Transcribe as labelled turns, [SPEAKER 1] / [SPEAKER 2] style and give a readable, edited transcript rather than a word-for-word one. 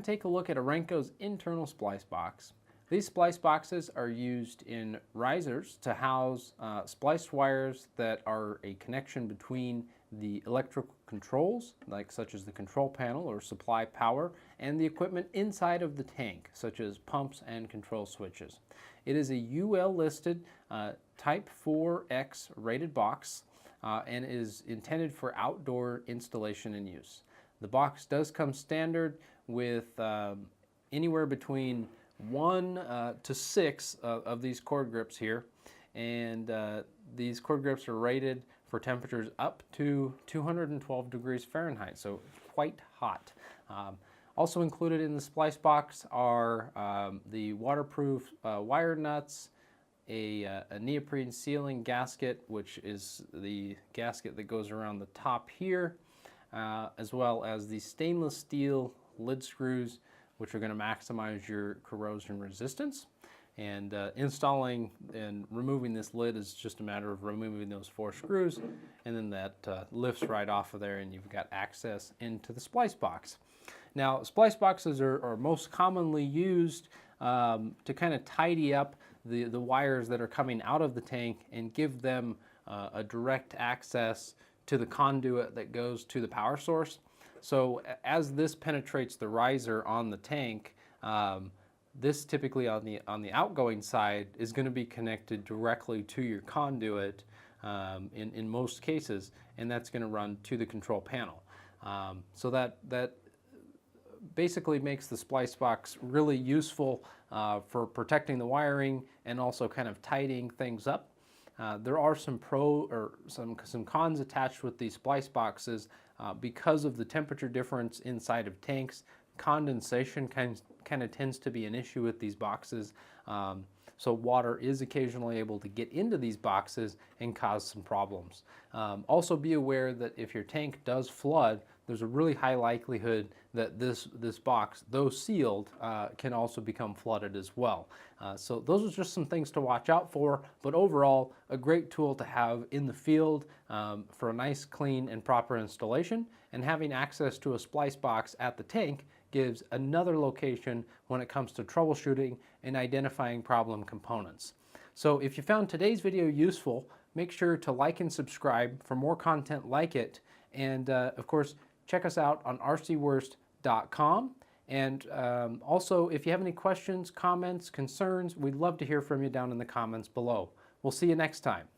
[SPEAKER 1] to take a look at Orenco's internal splice box. These splice boxes are used in risers to house spliced wires that are a connection between the electrical controls, such as the control panel or supply power, and the equipment inside of the tank, such as pumps and control switches. It is a UL listed Type 4X rated box and is intended for outdoor installation and use. The box does come standard with anywhere between 1 to 6 of these cord grips here, and these cord grips are rated for temperatures up to 212 degrees Fahrenheit, so quite hot. Also included in the splice box are the waterproof wire nuts, a neoprene sealing gasket, which is the gasket that goes around the top here, as well as the stainless steel lid screws, which are going to maximize your corrosion resistance. And installing and removing this lid is just a matter of removing those 4 screws, and then that lifts right off of there and you've got access into the splice box. Now, splice boxes are most commonly used to kind of tidy up the wires that are coming out of the tank and give them a direct access to the conduit that goes to the power source. So as this penetrates the riser on the tank, this typically on the outgoing side is going to be connected directly to your conduit in most cases, and that's going to run to the control panel. So that basically makes the splice box really useful for protecting the wiring and also kind of tidying things up. There are some some cons attached with these splice boxes because of the temperature difference inside of tanks. Condensation kind of tends to be an issue with these boxes, so water is occasionally able to get into these boxes and cause some problems. Also be aware that if your tank does flood, there's a really high likelihood that this box, though sealed, can also become flooded as well. So those are just some things to watch out for, but overall a great tool to have in the field for a nice, clean, and proper installation. And having access to a splice box at the tank gives another location when it comes to troubleshooting and identifying problem components. So if you found today's video useful, make sure to like and subscribe for more content like it. And of course, check us out on rcworst.com. And also, if you have any questions, comments, concerns, we'd love to hear from you down in the comments below. We'll see you next time.